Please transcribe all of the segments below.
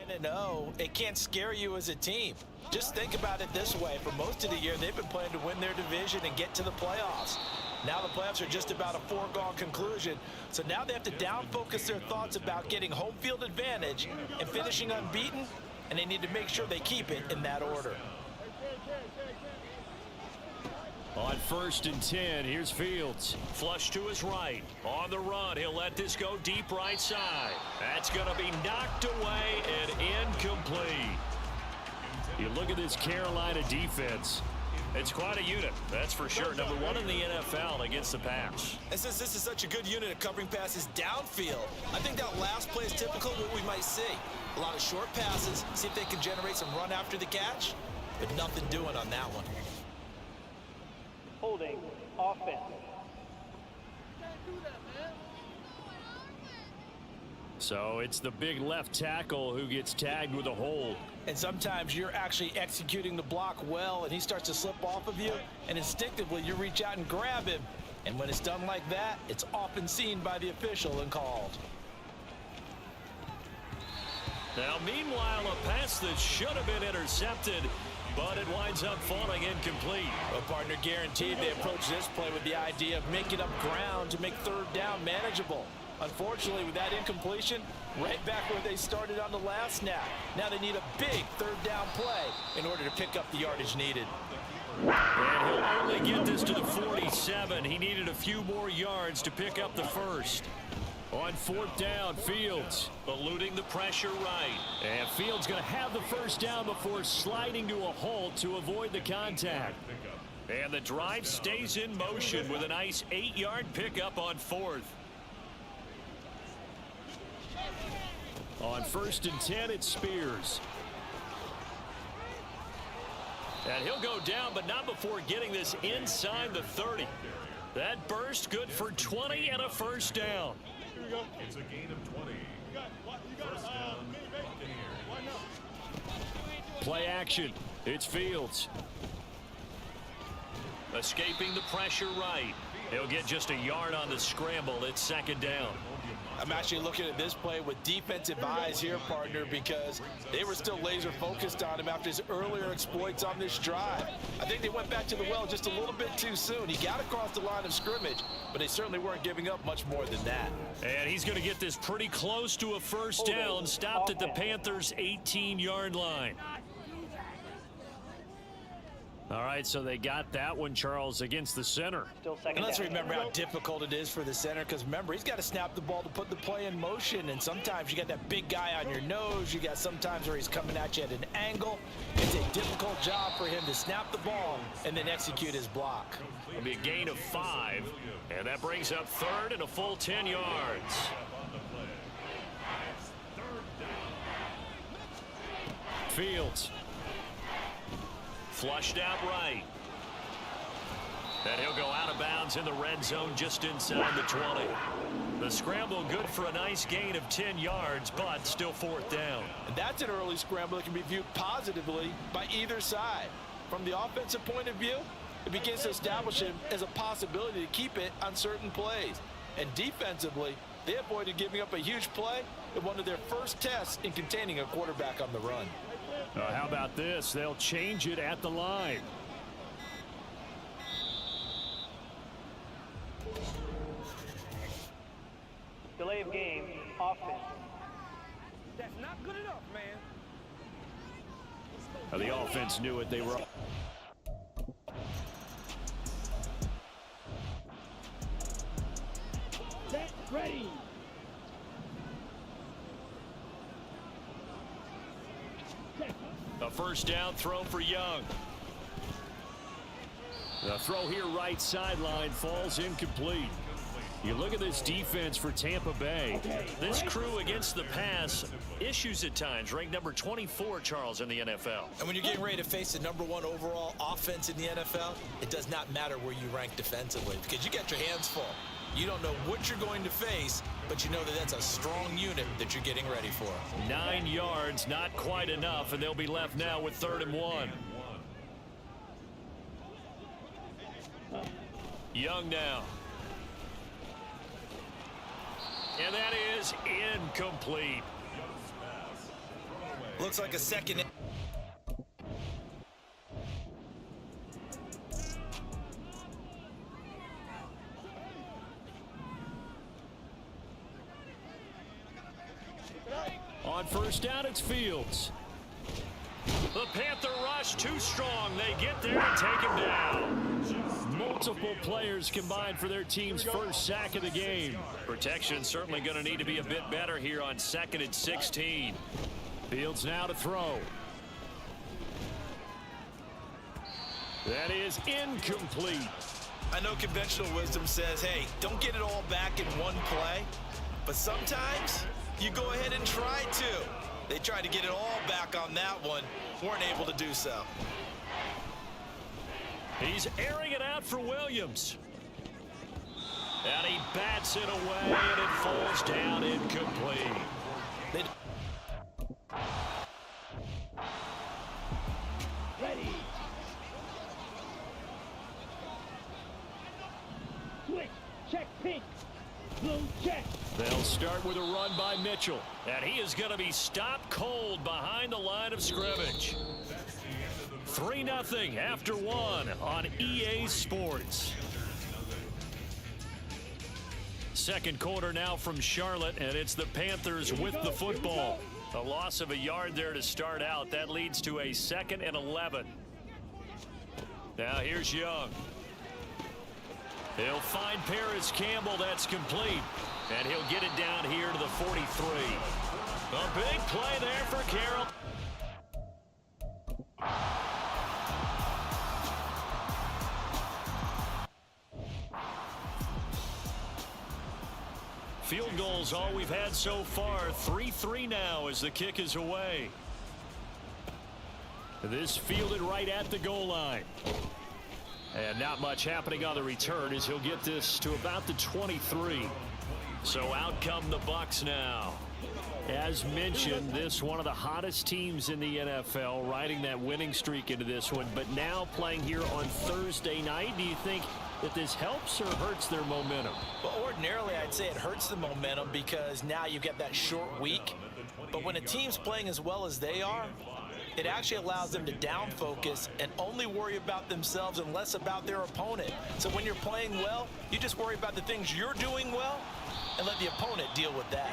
10-0, it can't scare you as a team. Just think about it this way. For most of the year, they've been playing to win their division and get to the playoffs. Now the playoffs are just about a foregone conclusion. So now they have to down-focus their thoughts about getting home field advantage and finishing unbeaten, and they need to make sure they keep it in that order. On 1st and 10, here's Fields. Flush to his right. On the run, he'll let this go deep right side. That's going to be knocked away and incomplete. You look at this Carolina defense. It's quite a unit, that's for sure. Number 1 in the NFL against the pass. And since this is such a good unit at covering passes downfield, I think that last play is typical of what we might see. A lot of short passes, see if they can generate some run after the catch, but nothing doing on that one. Holding offense. So it's the big left tackle who gets tagged with a hold. And sometimes you're actually executing the block well, and he starts to slip off of you, and instinctively you reach out and grab him. And when it's done like that, it's often seen by the official and called. Now, meanwhile, a pass that should have been intercepted, but it winds up falling incomplete. Well, partner, guaranteed they approach this play with the idea of making up ground to make 3rd down manageable. Unfortunately, with that incompletion, right back where they started on the last snap. Now they need a big 3rd down play in order to pick up the yardage needed. And he'll only get this to the 47. He needed a few more yards to pick up the first. On 4th down, Fields eluding the pressure right. And Fields going to have the first down before sliding to a halt to avoid the contact. And the drive stays in motion with a nice 8-yard pickup on 4th. On 1st and 10, it's Spears. And he'll go down, but not before getting this inside the 30. That burst good for 20 and a first down. It's a gain of 20. First down, Play action. It's Fields. Escaping the pressure right. He'll get just a yard on the scramble. It's 2nd down. I'm actually looking at this play with defensive eyes here, partner, because they were still laser focused on him after his earlier exploits on this drive. I think they went back to the well just a little bit too soon. He got across the line of scrimmage, but they certainly weren't giving up much more than that. And he's going to get this pretty close to a first down, stopped at the Panthers' 18-yard line. All right, so they got that one, Charles, against the center. And let's remember how difficult it is for the center, because remember, he's got to snap the ball to put the play in motion, and sometimes you got that big guy on your nose. You got sometimes where he's coming at you at an angle. It's a difficult job for him to snap the ball and then execute his block. It'll be a gain of 5, and that brings up 3rd and a full 10 yards. Fields. Flushed out right. And he'll go out of bounds in the red zone just inside the 20. The scramble good for a nice gain of 10 yards, but still 4th down. And that's an early scramble that can be viewed positively by either side. From the offensive point of view, it begins to establish him as a possibility to keep it on certain plays. And defensively, they avoided giving up a huge play in one of their first tests in containing a quarterback on the run. How about this? They'll change it at the line. Delay of game, offense. That's not good enough, man. The offense knew it. They were Set, ready. a first down throw for Young. The throw here right sideline falls incomplete. You look at this defense for Tampa Bay. This crew against the pass, issues at times, ranked number 24, Charles, in the NFL. And when you're getting ready to face the #1 overall offense in the NFL, it does not matter where you rank defensively because you got your hands full. You don't know what you're going to face, but you know that that's a strong unit that you're getting ready for. 9 yards, not quite enough, and they'll be left now with 3rd and 1. Young now. And that is incomplete. Looks like a second. On first down, it's Fields. The Panther rush too strong. They get there and take him down. Multiple players combined for their team's first sack of the game. Protection certainly going to need to be a bit better here on 2nd and 16. Fields now to throw. That is incomplete. I know conventional wisdom says, hey, don't get it all back in one play. But sometimes you go ahead and try to. They tried to get it all back on that one. Weren't able to do so. He's airing it out for Williams. And he bats it away, and it falls down incomplete. Ready. Switch. Check pink. Blue check. They'll start with a run by Mitchell. And he is going to be stopped cold behind the line of scrimmage. 3-0 after 1 on EA Sports. Second quarter now from Charlotte, and it's the Panthers with the football. A loss of a yard there to start out. That leads to a 2nd and 11. Now here's Young. He'll find Paris Campbell. That's complete. And he'll get it down here to the 43. A big play there for Carroll. Field goals all we've had so far. 3-3 now as the kick is away. This fielded right at the goal line. And not much happening on the return as he'll get this to about the 23. So out come the Bucs now. As mentioned, this one of the hottest teams in the NFL, riding that winning streak into this one, but now playing here on Thursday night. Do you think that this helps or hurts their momentum? Well, ordinarily, I'd say it hurts the momentum because now you get that short week. But when a team's playing as well as they are, it actually allows them to down focus and only worry about themselves and less about their opponent. So when you're playing well, you just worry about the things you're doing well and let the opponent deal with that.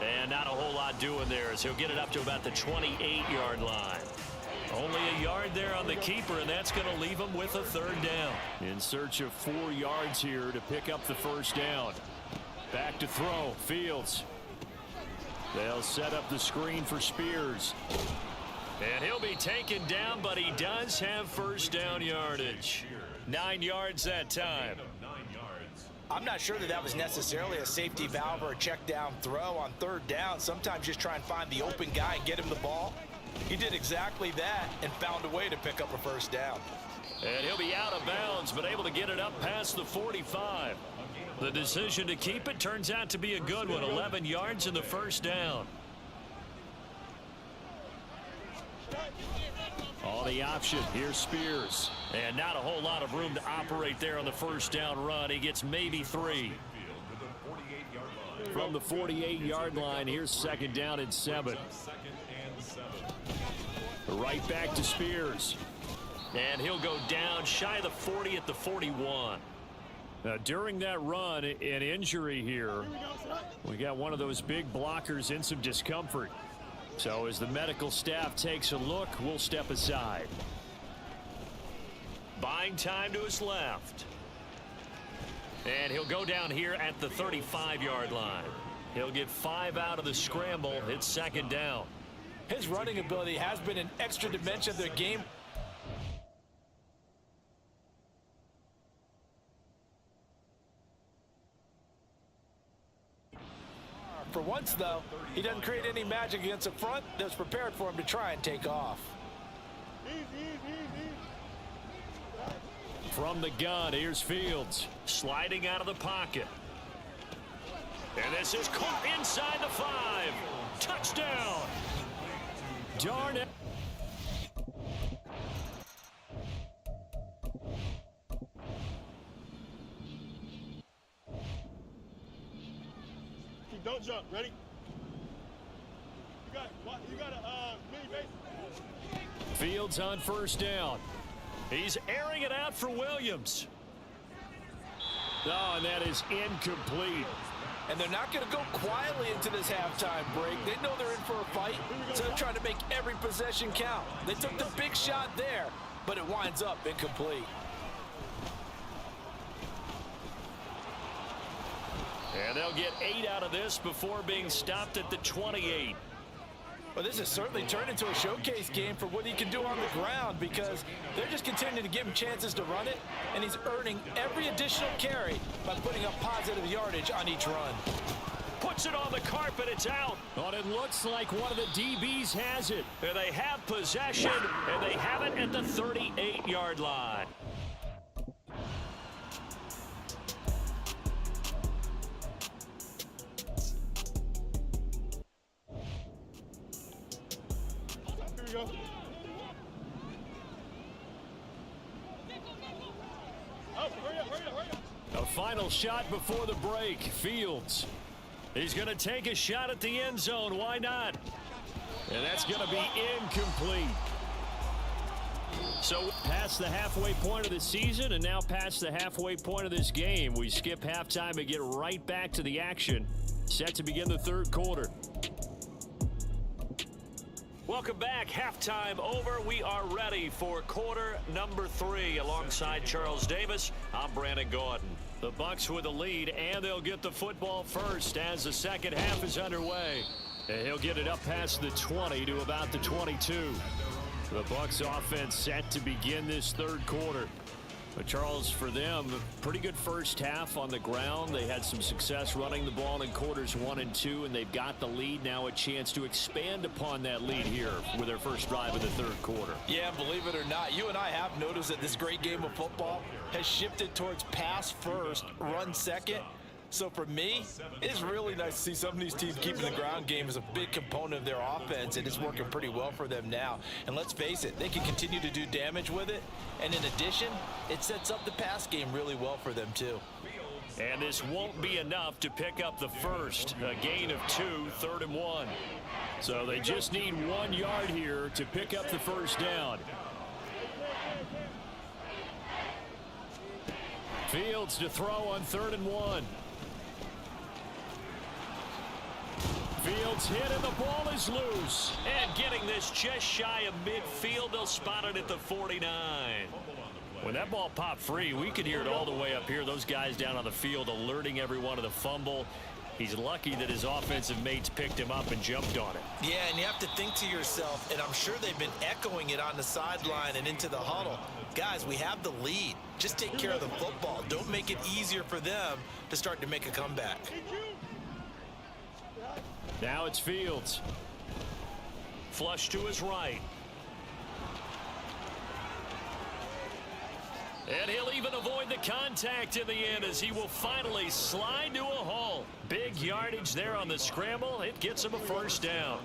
And not a whole lot doing there as he'll get it up to about the 28-yard line. Only a yard there on the keeper, and that's going to leave him with a 3rd down. In search of 4 yards here to pick up the first down. Back to throw. Fields. They'll set up the screen for Spears. And he'll be taken down, but he does have first down yardage. 9 yards that time. I'm not sure that was necessarily a safety valve or a check down throw on 3rd down. Sometimes just try and find the open guy and get him the ball. He did exactly that and found a way to pick up a first down. And he'll be out of bounds, but able to get it up past the 45. The decision to keep it turns out to be a good one. 11 yards in the first down. On the option, here's Spears. And not a whole lot of room to operate there on the first down run. He gets maybe 3. From the 48-yard line, here's 2nd down and 7. Right back to Spears. And he'll go down shy of the 40 at the 41. Now, during that run, an injury here. We got one of those big blockers in some discomfort. So as the medical staff takes a look, we'll step aside. Buying time to his left. And he'll go down here at the 35-yard line. He'll get 5 out of the scramble. It's 2nd down. His running ability has been an extra dimension of their game. For once, though, he doesn't create any magic against a front that's prepared for him to try and take off. From the gun, here's Fields. Sliding out of the pocket. And this is caught inside the 5. Touchdown. Darn it. Don't jump. Ready? You got to Fields on first down. He's airing it out for Williams. Oh, and that is incomplete. And they're not going to go quietly into this halftime break. They know they're in for a fight, so they're trying to make every possession count. They took the big shot there, but it winds up incomplete. And they'll get 8 out of this before being stopped at the 28. Well, this has certainly turned into a showcase game for what he can do on the ground because they're just continuing to give him chances to run it, and he's earning every additional carry by putting up positive yardage on each run. Puts it on the carpet, it's out. But it looks like one of the DBs has it. And they have possession, and they have it at the 38-yard line. A final shot before the break. Fields. He's going to take a shot at the end zone. Why not? And that's going to be incomplete. So past the halfway point of the season and now past the halfway point of this game. We skip halftime and get right back to the action. Set to begin the third quarter. Welcome back. Halftime over. We are ready for quarter number 3. Alongside Charles Davis, I'm Brandon Gordon. The Bucs with the lead, and they'll get the football first as the second half is underway. And he'll get it up past the 20 to about the 22. The Bucs offense set to begin this third quarter. But Charles, for them, pretty good first half on the ground. They had some success running the ball in quarters 1 and 2, and they've got the lead now, a chance to expand upon that lead here with their first drive of the third quarter. Yeah, believe it or not, you and I have noticed that this great game of football has shifted towards pass first, run second. So for me, it's really nice to see some of these teams keeping the ground game as a big component of their offense, and it's working pretty well for them now. And let's face it, they can continue to do damage with it. And in addition, it sets up the pass game really well for them too. And this won't be enough to pick up the first. A gain of 2, 3rd and 1. So they just need 1 yard here to pick up the first down. Fields to throw on 3rd and 1. Fields hit and the ball is loose. And getting this just shy of midfield, they'll spot it at the 49. When that ball popped free, we could hear it all the way up here. Those guys down on the field alerting everyone of the fumble. He's lucky that his offensive mates picked him up and jumped on it. Yeah, and you have to think to yourself, and I'm sure they've been echoing it on the sideline and into the huddle. Guys, we have the lead. Just take care of the football. Don't make it easier for them to start to make a comeback. Now it's Fields. Flush to his right. And he'll even avoid the contact in the end as he will finally slide to a hole. Big yardage there on the scramble. It gets him a first down.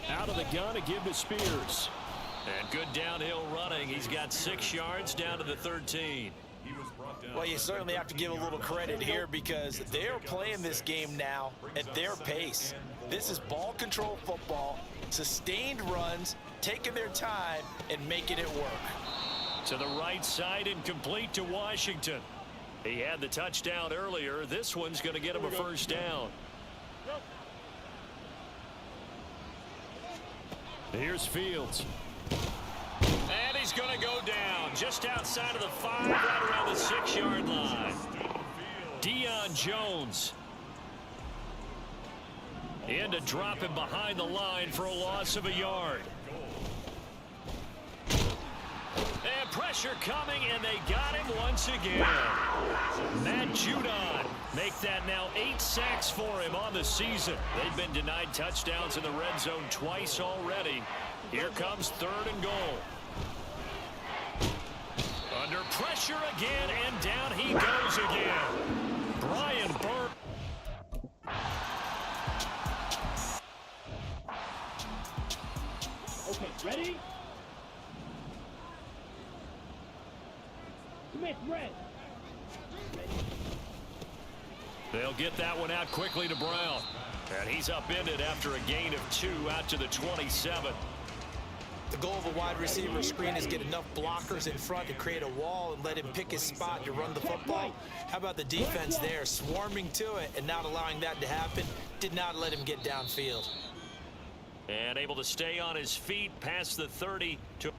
Out of the gun to give to Spears. And good downhill running. He's got 6 yards down to the 13. Well, you certainly have to give a little credit here because they're playing this game now at their pace. This is ball control football, sustained runs, taking their time and making it work. To the right side and complete to Washington. He had the touchdown earlier. This one's going to get him a first down. Here's Fields. And he's going to go down just outside of the 5, right around the 6-yard line. Deion Jones. In to drop him behind the line for a loss of a yard. And pressure coming, and they got him once again. Matt Judon make that now 8 sacks for him on the season. They've been denied touchdowns in the red zone twice already. Here comes 3rd and goal. Under pressure again, and down he goes again. Brian Burke. Okay, ready? Smith, red. Ready. They'll get that one out quickly to Brown. And he's upended after a gain of 2 out to the 27. The goal of a wide receiver screen is get enough blockers in front to create a wall and let him pick his spot to run the football. How about the defense there, swarming to it and not allowing that to happen? Did not let him get downfield. And able to stay on his feet past the 30 to...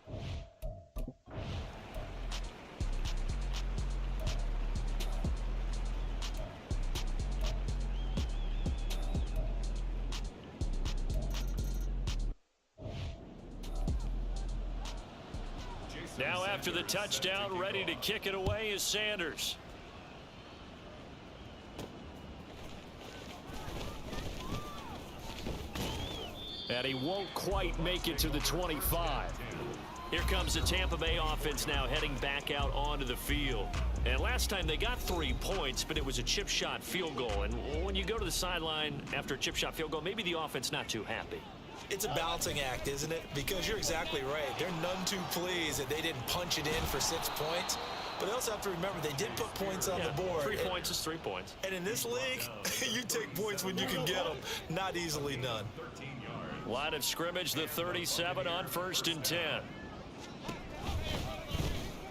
Now after the touchdown, ready to kick it away is Sanders. And he won't quite make it to the 25. Here comes the Tampa Bay offense now heading back out onto the field. And last time they got 3 points, but it was a chip shot field goal. And when you go to the sideline after a chip shot field goal, maybe the offense not too happy. It's a balancing act, isn't it? Because you're exactly right. They're none too pleased that they didn't punch it in for 6 points. But they also have to remember they did put points on the board. 3 points is 3 points. And in this league, you take points when you can get them. Not easily done. Line of scrimmage, the 37 on 1st and 10.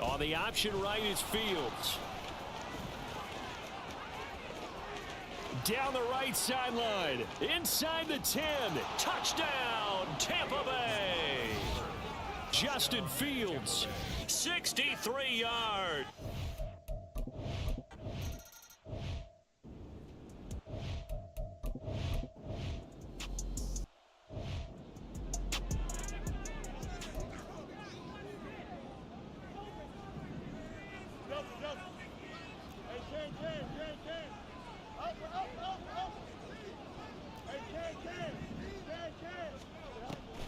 On the option right is Fields. Down the right sideline, inside the 10, touchdown, Tampa Bay. Justin Fields, 63 yards.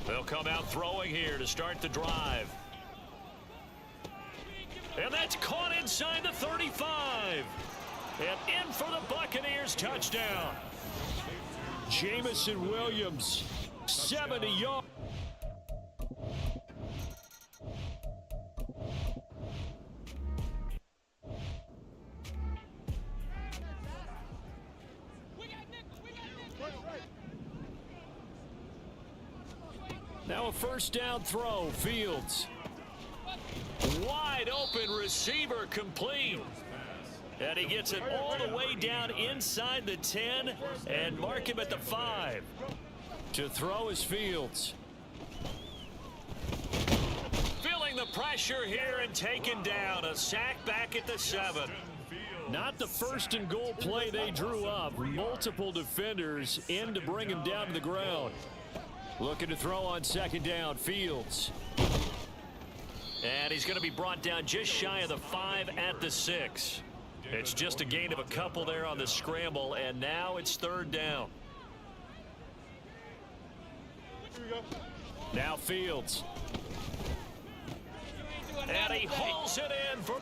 They'll come out throwing here to start the drive. And that's caught inside the 35. And in for the Buccaneers touchdown. Jamison Williams, 70 yards. Now a first down throw, Fields. Wide open receiver complete. And he gets it all the way down inside the 10 and mark him at the 5. To throw is Fields. Feeling the pressure here and taken down. A sack back at the 7. Not the first and goal play they drew up. Multiple defenders in to bring him down to the ground. Looking to throw on second down, Fields. And he's going to be brought down just shy of the 5 at the 6. It's just a gain of a couple there on the scramble, and now it's 3rd down. Now Fields. And he hauls it in for...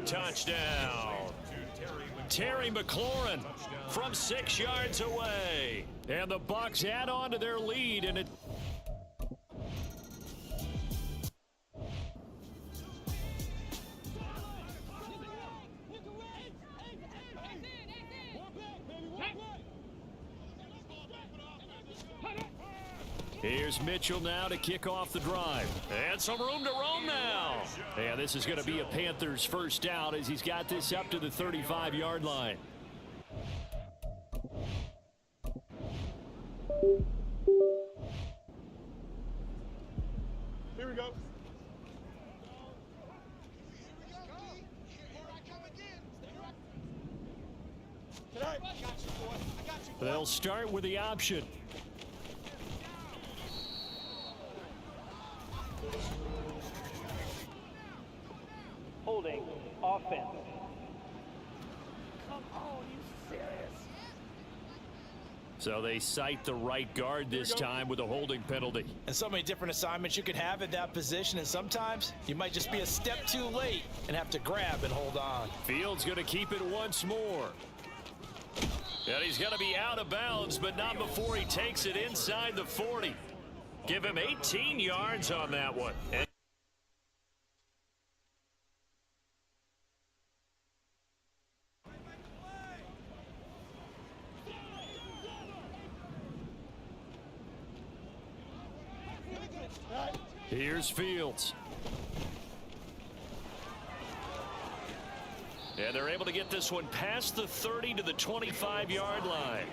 touchdown. Terry McLaurin from 6 yards away. And the Bucs add on to their lead, and it... Here's Mitchell now to kick off the drive. And some room to roam now. And this is going to be a Panthers first down as he's got this up to the 35-yard line. Here we go. They'll start with the option. Holding. Offense. So they cite the right guard this time with a holding penalty. And so many different assignments you could have at that position, and sometimes you might just be a step too late and have to grab and hold on. Fields going to keep it once more. And he's going to be out of bounds, but not before he takes it inside the 40. Give him 18 yards on that one. And here's Fields. And they're able to get this one past the 30 to the 25-yard line.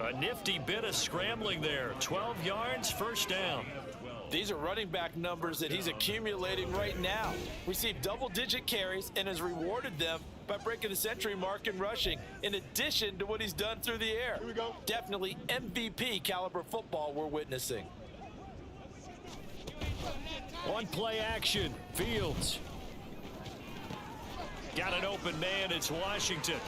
A nifty bit of scrambling there. 12 yards, first down. These are running back numbers that he's accumulating right now. Received double-digit carries and has rewarded them by breaking the century mark in rushing, in addition to what he's done through the air. Here we go. Definitely MVP caliber football we're witnessing. On play action, Fields. Got an open man, it's Washington.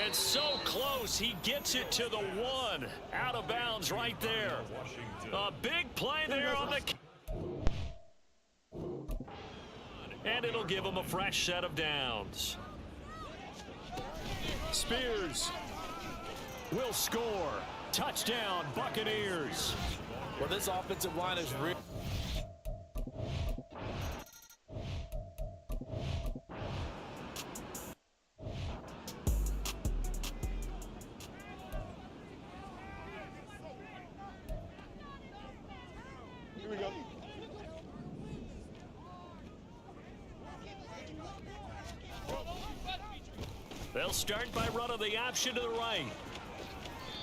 And so close, he gets it to the 1. Out of bounds right there. A big play there on the... And it'll give him a fresh set of downs. Spears will score. Touchdown, Buccaneers. Well, this offensive line is real. Here we go. They'll start by running the option to the right.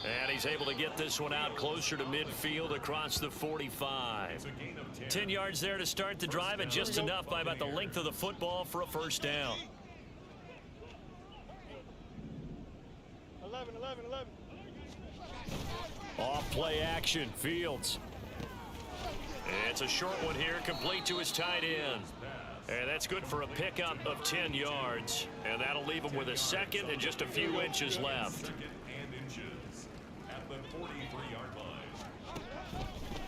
And he's able to get this one out closer to midfield across the 45. 10 yards there to start the drive, and just enough by about the length of the football for a first down. 11. Off play action, Fields. It's a short one here, complete to his tight end. And that's good for a pickup of 10 yards. And that'll leave him with a second and just a few inches left. At the 43-yard line.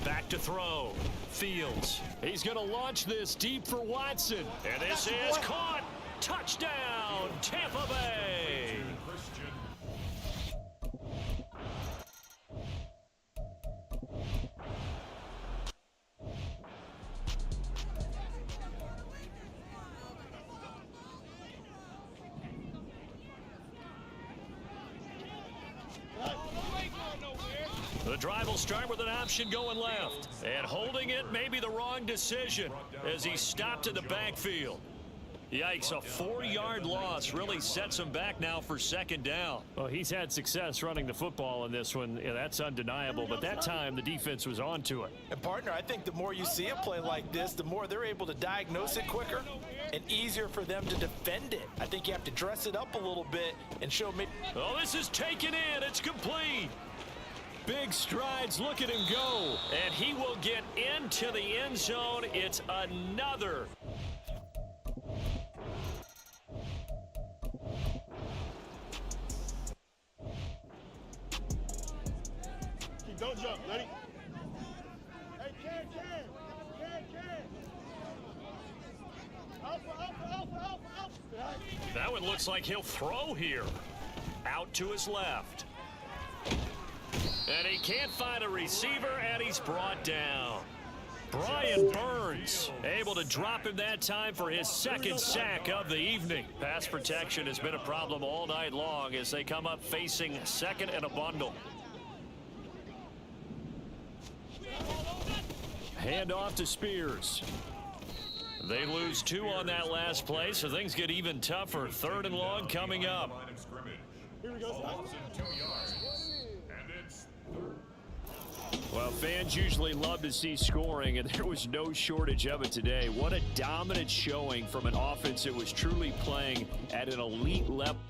Back to throw. Fields. He's going to launch this deep for Watson. And this is caught. Touchdown, Tampa Bay. Christian. The drive will start with an option going left. And holding it may be the wrong decision as he stopped in the backfield. Yikes, a 4-yard loss really sets him back now for second down. Well, he's had success running the football in this one. Yeah, that's undeniable, but that time the defense was on to it. And partner, I think the more you see a play like this, the more they're able to diagnose it quicker and easier for them to defend it. I think you have to dress it up a little bit and show me. Oh, this is taken in. It's complete. Big strides. Look at him go. And he will get into the end zone. It's another. Don't jump. Ready? Hey, Ken. That one looks like he'll throw here. Out to his left. And he can't find a receiver, and he's brought down. Brian Burns able to drop him that time for his second sack of the evening. Pass protection has been a problem all night long as they come up facing second and a bundle. Hand off to Spears. They lose 2 on that last play, so things get even tougher. 3rd and long coming up. Line of scrimmage. Here we go. Ball's in 2 yards. And it's Well, fans usually love to see scoring, and there was no shortage of it today. What a dominant showing from an offense that was truly playing at an elite level.